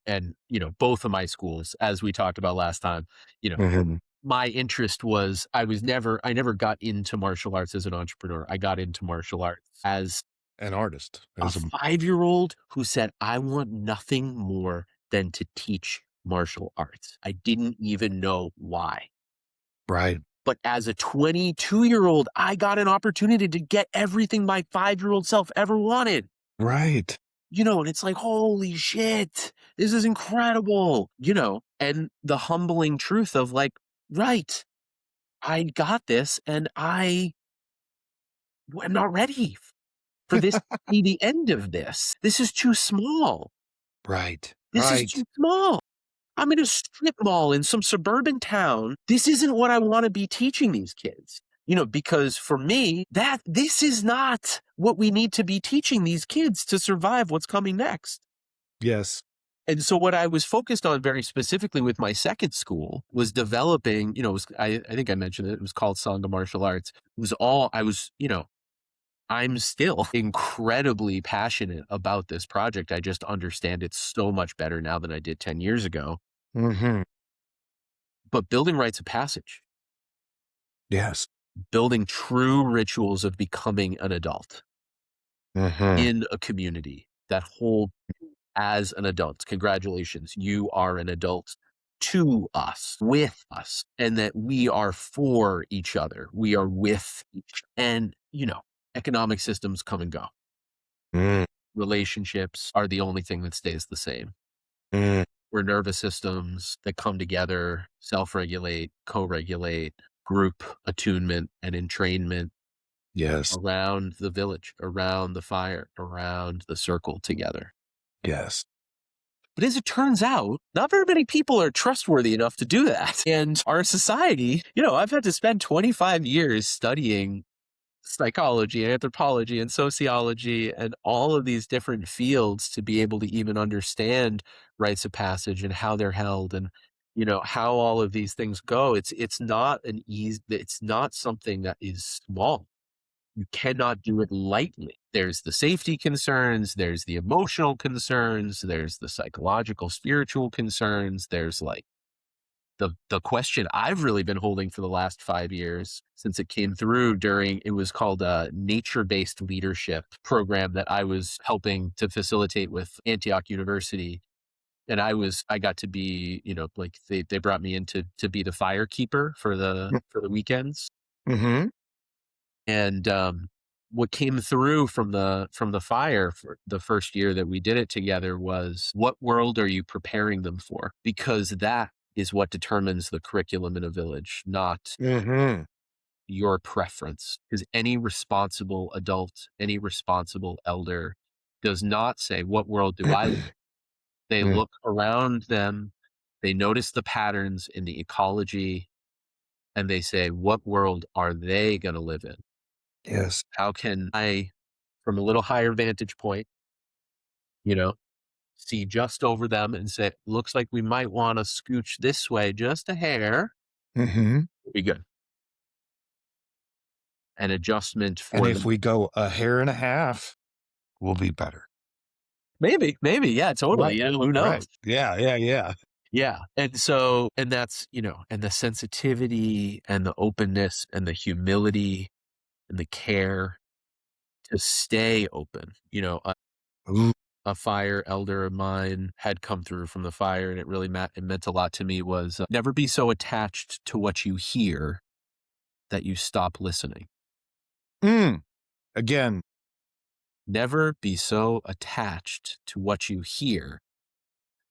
both of my schools, as we talked about last time, you know, Mhm. my interest was, I never got into martial arts as an entrepreneur. I got into martial arts as An artist. a As a 5-year-old who said, I want nothing more than to teach martial arts. I didn't even know why. right. But as a 22-year-old, I got an opportunity to get everything my 5-year-old self ever wanted. Right. And it's like, holy shit, this is incredible, and the humbling truth of like, right, I got this and I'm not ready for this to be the end of this. This is too small. Right. This is too Right. small. I'm in a strip mall in some suburban town. This isn't what I want to be teaching these kids. Because for me, this is not what we need to be teaching these kids to survive what's coming next. Yes. And so what I was focused on very specifically with my second school was developing, I think I mentioned it, it was called Sangha Martial Arts. It was all, I'm still incredibly passionate about this project. I just understand it so much better now than I did 10 years ago. Mhm. But building rites of passage, Yes. building true rituals of becoming an adult Mhm. in a community that hold as an adult. Congratulations, you are an adult to us, with us, and that we are for each other. We are with each, and economic systems come and go. Mm. Relationships are the only thing that stays the same. Mm. We're nervous systems that come together, self-regulate, co-regulate, group attunement and entrainment Yes. around the village, around the fire, around the circle together. Yes. But as it turns out, not very many people are trustworthy enough to do that. And our society, I've had to spend 25 years studying psychology and anthropology and sociology and all of these different fields to be able to even understand rites of passage and how they're held and how all of these things go. It's not something that is small. You cannot do it lightly. There's the safety concerns, there's the emotional concerns, there's the psychological, spiritual concerns, there's like the question I've really been holding for the last 5 years since it came through it was called a nature-based leadership program that I was helping to facilitate with Antioch University. And I got to be, like they brought me in to be the fire keeper for the weekends. Mhm. And what came through from the fire for the first year that we did it together was, what world are you preparing them for? Because that is what determines the curriculum in a village, not Mhm. your preference. Because any responsible adult, any responsible elder does not say, what world do I live in? They Mm. look around them, they notice the patterns in the ecology, and they say, what world are they going to live in? Yes. How can I, from a little higher vantage point, you know, see just over them and say, looks like we might want to scooch this way just a hair. Mhm. Be good. An adjustment And for if them. we go a hair and a half, we'll be better. Maybe. Yeah, totally. Right. Yeah, who knows? Right. Yeah. Yeah. Yeah. Yeah. And that's, and the sensitivity and the openness and the humility and the care to stay open. Ooh. A fire elder of mine had come through from the fire, and it meant a lot to me, was never be so attached to what you hear that you stop listening. Mm. Again. Never be so attached to what you hear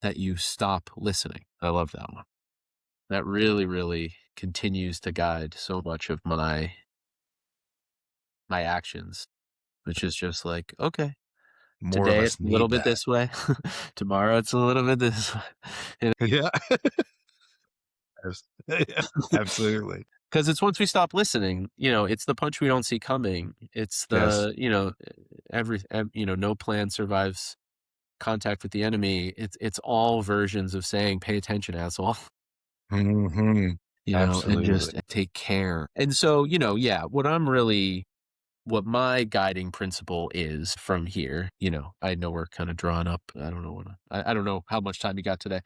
that you stop listening. I love that one. That really, really continues to guide so much of my actions, which is just like, okay, More of today us it's a little need bit that. this way. Tomorrow it's a little bit this way. Yeah. Yes. Yeah. Absolutely. Because it's once we stop listening, it's the punch we don't see coming. It's Yes. the, no plan survives contact with the enemy, it's all versions of saying, pay attention, asshole. Mm-hmm. And just Absolutely. take care. And so, yeah, what my guiding principle is from here, I know we're kind of drawn up. I don't know I don't know how much time you got today.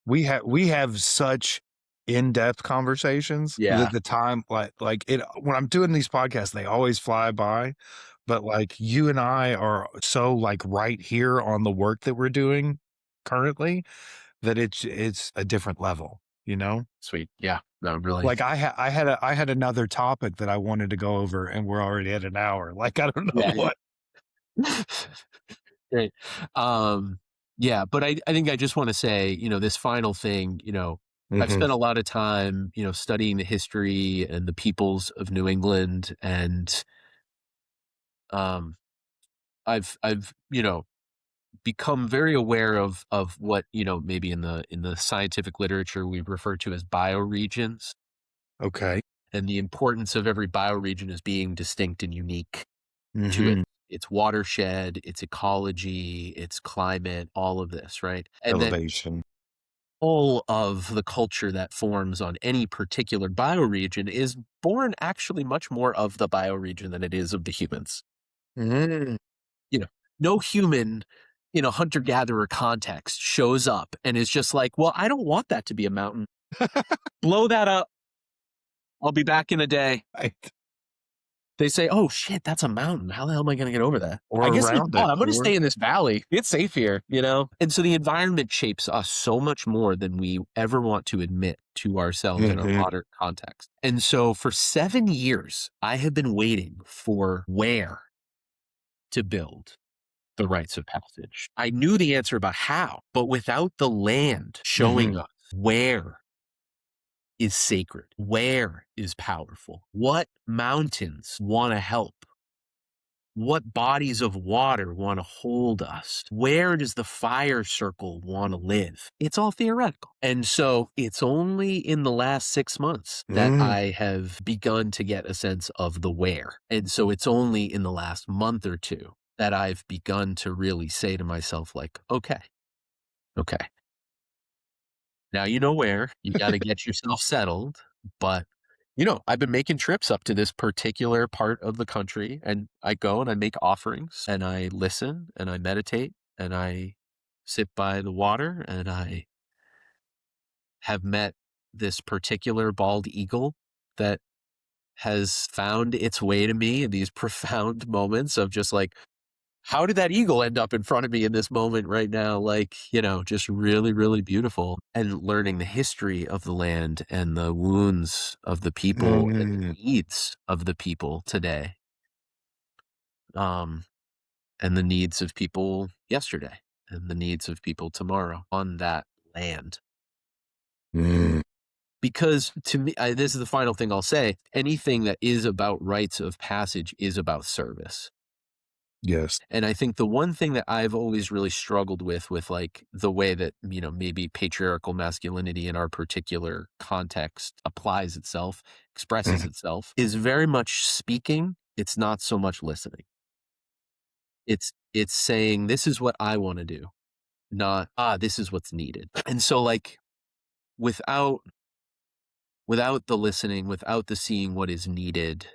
We have such in-depth conversations that the time like it when I'm doing these podcasts, they always fly by. But like you and I are so like right here on the work that we're doing currently that it's a different level, Sweet. Yeah. No, really. Like I had another topic that I wanted to go over and we're already at an hour. Like I don't know Yeah. what. Great. Yeah, but I think I just want to say, this final thing, I've Mhm. spent a lot of time, studying the history and the peoples of New England, and I've become very aware of what, maybe in the scientific literature we refer to as bioregions, Okay. and the importance of every bioregion as being distinct and unique to Mhm. its watershed, its ecology, its climate, all of this, right? And that Elevation. all of the culture that forms on any particular bioregion is born actually much more of the bioregion than it is of the humans. Mm. You know, no human in a hunter-gatherer context shows up and is just like, well, I don't want that to be a mountain. Blow that up. I'll be back in a day. Right. They say, oh shit, that's a mountain. How the hell am I going to get over that? Or I guess around it. I'm going to stay in this valley. It's safe here, And so the environment shapes us so much more than we ever want to admit to ourselves in our Mhm. modern context. And so for 7 years, I have been waiting for where to build the rites of passage. I knew the answer about how, but without the land showing Mhm. us where is sacred, where is powerful, what mountains want to help, what bodies of water want to hold us, where does the fire circle want to live? It's all theoretical. And so it's only in the last 6 months that Mm. I have begun to get a sense of the where. And so it's only in the last month or two that I've begun to really say to myself, like, okay. Now you know where. You got to get yourself settled. But, I've been making trips up to this particular part of the country, and I go and I make offerings and I listen and I meditate and I sit by the water, and I have met this particular bald eagle that has found its way to me in these profound moments of just like, how did that eagle end up in front of me in this moment right now? Like, just really, really beautiful. And learning the history of the land and the wounds of the people and the Mm. needs of the people today. And the needs of people yesterday and the needs of people tomorrow on that land. Mm. Because to me, this is the final thing I'll say, anything that is about rites of passage is about service. Yes. And I think the one thing that I've always really struggled with like the way that, maybe patriarchal masculinity in our particular context applies itself, expresses Mhm. itself, is very much speaking. It's not so much listening. It's saying, this is what I want to do, not, this is what's needed. And so like without the listening, without the seeing what is needed,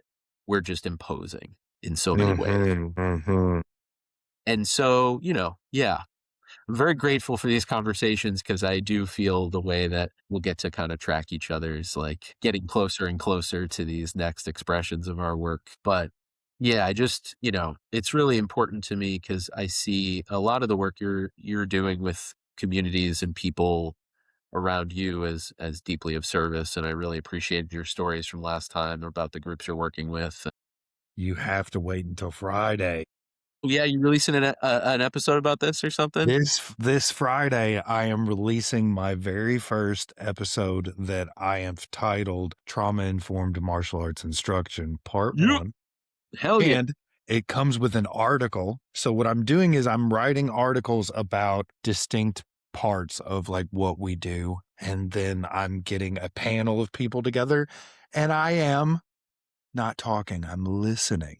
we're just imposing in so many ways. Mhm. Mhm. And so, yeah, I'm very grateful for these conversations because I do feel the way that we'll get to kind of track each other's, like getting closer and closer to these next expressions of our work. But yeah, I just, it's really important to me because I see a lot of the work you're doing with communities and people around you as deeply of service. And I really appreciated your stories from last time about the groups you're working with. You have to wait until Friday. Yeah, you releasing an episode about this or something? This Friday, I am releasing my very first episode that I have titled Trauma Informed Martial Arts Instruction Part Yeah. 1. Hell yeah. And it comes with an article. So what I'm doing is I'm writing articles about distinct parts of like what we do. And then I'm getting a panel of people together, and I am not talking, I'm listening.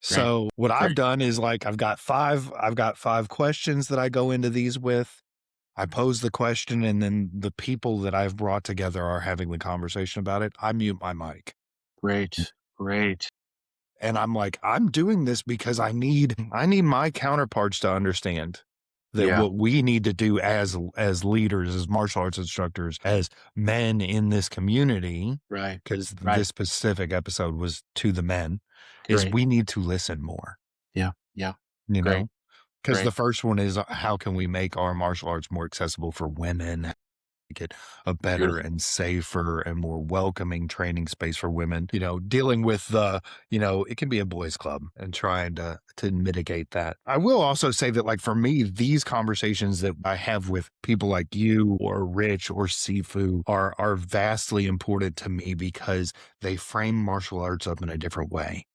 So what I've Great. done is like, I've got five questions that I go into these with. I pose the question, and then the people that I've brought together are having the conversation about it. I mute my mic. Great. And I'm like, I'm doing this because I need my counterparts to understand that Yeah. what we need to do as leaders, as martial arts instructors, as men in this community, Right. because Right. this specific episode was to the men, is Great. we need to listen more. Yeah. You Great. know, because Great. the first one is how can we make our martial arts more accessible for women? Make it a better Beautiful. and safer and more welcoming training space for women, you know, dealing with the, you know, it can be a boys club and trying to mitigate that. I will also say that, like, for me, these conversations that I have with people like you or Rich or Sifu are vastly important to me because they frame martial arts up in a different way.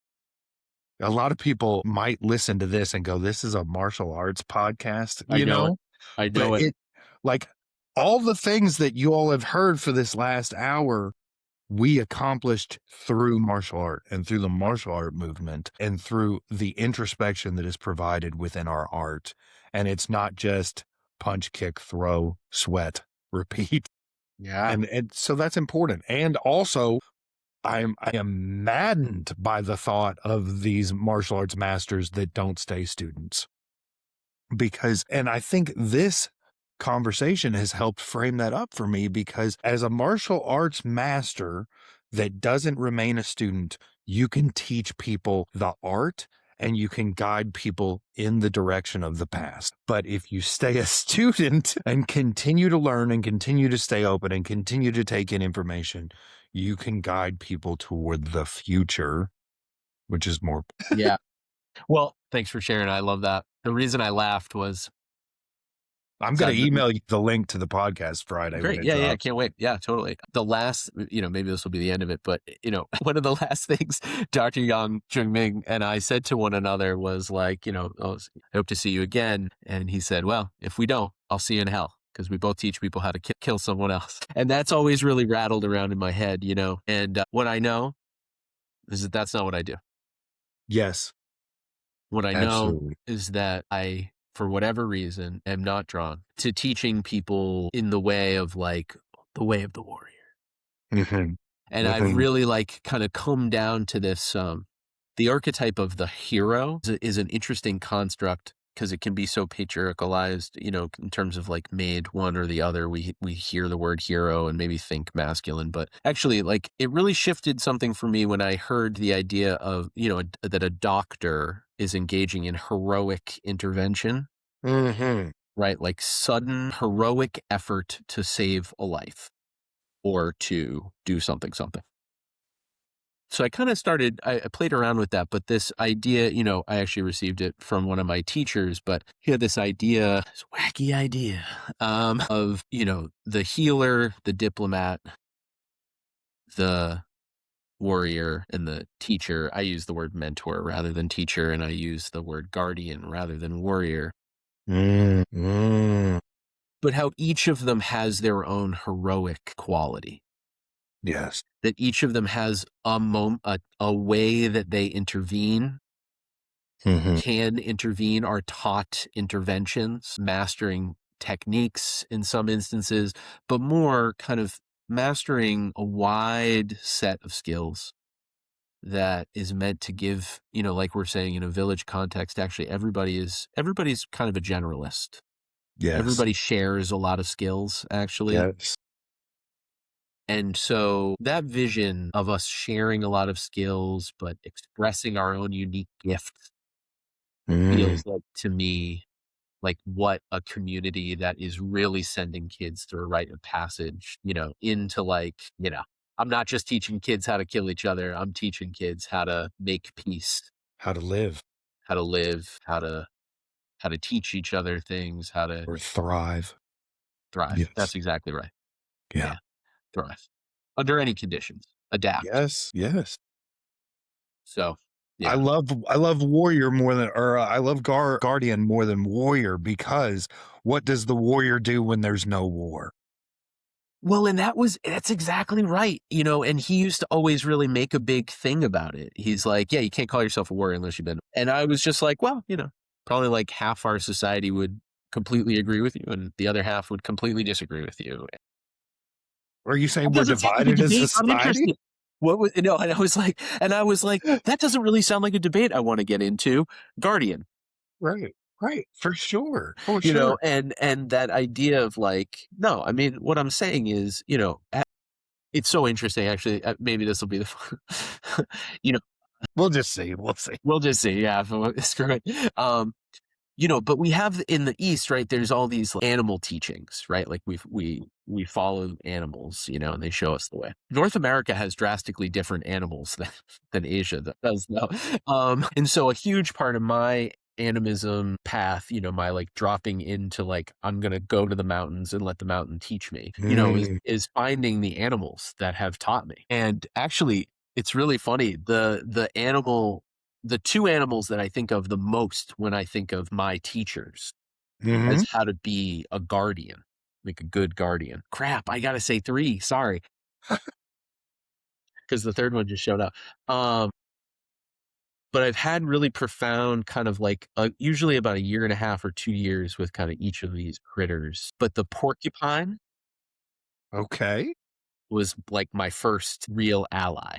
A lot of people might listen to this and go, this is a martial arts podcast, you know? I But know it. it, like, all the things that you all have heard for this last hour, we accomplished through martial art and through the martial art movement and through the introspection that is provided within our art. And it's not just punch, kick, throw, sweat, repeat. Yeah. And so that's important. And also, I am maddened by the thought of these martial arts masters that don't stay students. And I think this conversation has helped frame that up for me, because as a martial arts master that doesn't remain a student, you can teach people the art and you can guide people in the direction of the past. But if you stay a student and continue to learn and continue to stay open and continue to take in information, you can guide people toward the future, which is more. Yeah. Well, thanks for sharing. I love that. The reason I laughed was I'm going to email you the link to the podcast Friday. great. Yeah. Can't wait. Yeah, totally. The last, maybe this will be the end of it, but one of the last things Dr. Yang Jungming and I said to one another was like, I hope to see you again. And he said, well, if we don't, I'll see you in hell, because we both teach people how to kill someone else. And that's always really rattled around in my head, and what I know is that that's not what I do. Yes. What I Absolutely. know is that I, for whatever reason, am not drawn to teaching people in the way of the way of the warrior. Mm-hmm. And I've really kind of come down to this, the archetype of the hero is an interesting construct, because it can be so patriarchalized, in terms of made one or the other. We hear the word hero and maybe think masculine, but actually it really shifted something for me when I heard the idea of, that a doctor is engaging in heroic intervention, right? Like sudden heroic effort to save a life or to do something. So I kind of I played around with that, but this idea, I actually received it from one of my teachers, but he had this wacky idea, of, the healer, the diplomat, the warrior, and the teacher. I use the word mentor rather than teacher, and I use the word guardian rather than warrior. But how each of them has their own heroic quality. Yes. That each of them has a way that they intervene, can intervene, are taught interventions, mastering techniques in some instances, but more kind of mastering a wide set of skills that is meant to give, like we're saying in a village context, actually everybody's kind of a generalist. Yes. Everybody shares a lot of skills, actually. Yes. And so that vision of us sharing a lot of skills, but expressing our own unique gifts feels like, to me, like what a community that is really sending kids through a rite of passage, into I'm not just teaching kids how to kill each other. I'm teaching kids how to make peace, How to live, how to teach each other things, how to or thrive. thrive. That's exactly right. Yeah. Thrive under any conditions, adapt. Yes. So, yeah. I love warrior more than, or I love guardian more than warrior, because what does the warrior do when there's no war? Well, and that's exactly right. And he used to always really make a big thing about it. He's like, yeah, you can't call yourself a warrior unless you've been. And I was just like, well, probably like half our society would completely agree with you and the other half would completely disagree with you. Are you saying That we're doesn't sound like a divided as a debate I'm society? interested. And I was like, that doesn't really sound like a debate I want to get into. Guardian. Right. For sure. And that idea of like, no, I mean, what I'm saying is, it's so interesting, actually. Maybe this will be the, We'll just see. We'll see. we'll just see. Yeah, screw it. But we have in the East, right? There's all these animal teachings, right? Like we follow animals, and they show us the way. North America has drastically different animals than Asia does, though. And so a huge part of my animism path, my like dropping into like I'm gonna go to the mountains and let the mountain teach me, is finding the animals that have taught me. And actually, it's really funny. The two animals that I think of the most when I think of my teachers as how to be a guardian, like a good guardian. Crap, I gotta say 3. Sorry, because the third one just showed up. But I've had really profound kind of like usually about 1.5 or 2 years with kind of each of these critters. But the porcupine, Okay. was like my first real ally.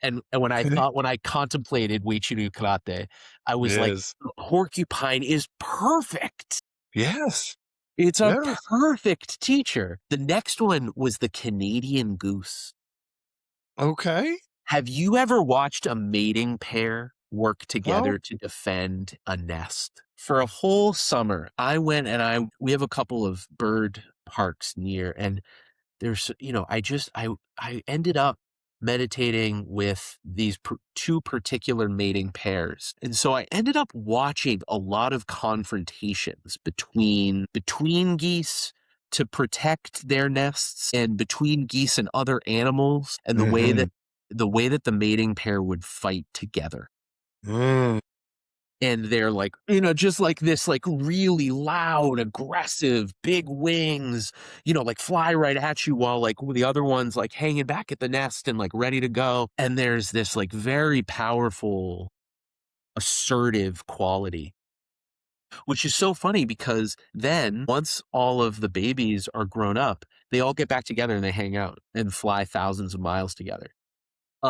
And when I contemplated Weichinu Karate, I was like, Yes. the porcupine is perfect. Yes. It's a Yes. perfect teacher. The next one was the Canadian goose. Okay. Have you ever watched a mating pair work together No. to defend a nest? For a whole summer, I went and we have a couple of bird parks near, and there's, I ended up meditating with these two particular mating pairs. And so I ended up watching a lot of confrontations between geese to protect their nests and between geese and other animals, and the way that the mating pair would fight together. And they're like, just like this, like really loud, aggressive, big wings, like fly right at you while like the other one's like hanging back at the nest and like ready to go. And there's this like very powerful, assertive quality, which is so funny because then once all of the babies are grown up, they all get back together and they hang out and fly thousands of miles together.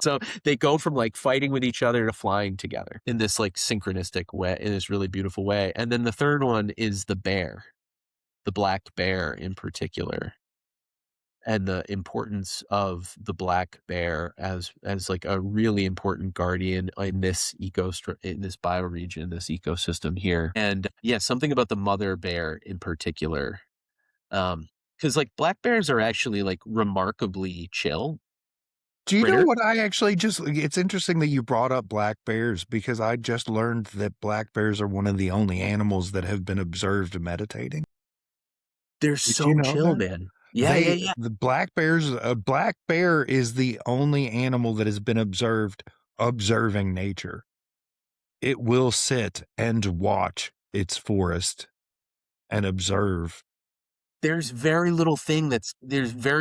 So they go from like fighting with each other to flying together in this like synchronistic way, in this really beautiful way. And then the third one is the bear, the black bear in particular, and the importance of the black bear as like a really important guardian in this in this bioregion, this ecosystem here. And yeah, something about the mother bear in particular, because like black bears are actually like remarkably chill. Do you know what I actually it's interesting that you brought up black bears, because I just learned that black bears are one of the only animals that have been observed meditating. They're so chill, man. Yeah. The black bears, a black bear is the only animal that has been observed observing nature. It will sit and watch its forest and observe. There's very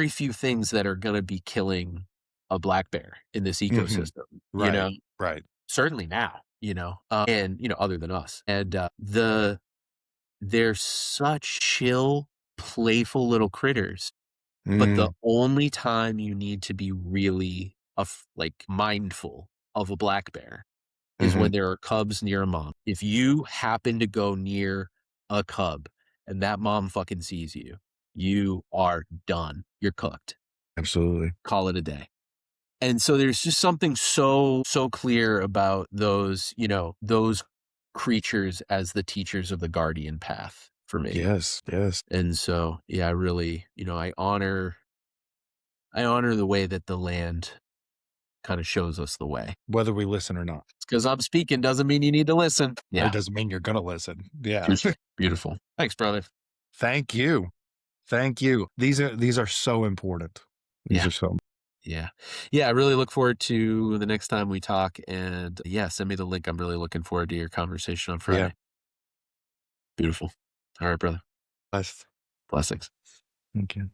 few things that are going to be killing a black bear in this ecosystem, Right. Right. certainly now, and, other than us. And they're such chill, playful little critters. But the only time you need to be really like mindful of a black bear is when there are cubs near a mom. If you happen to go near a cub and that mom fucking sees you, you are done. You're cooked. Absolutely. Call it a day. And so there's just something so clear about those, those creatures as the teachers of the guardian path for me. Yes. And so, yeah, I really, I honor the way that the land kind of shows us the way. Whether we listen or not. Because I'm speaking doesn't mean you need to listen. Yeah. It doesn't mean you're going to listen. Yeah. Beautiful. Thanks, brother. Thank you. These are so important. These are so. Yeah. I really look forward to the next time we talk. And send me the link. I'm really looking forward to your conversation on Friday. Yeah. Beautiful. All right, brother. Blessings. Thank you.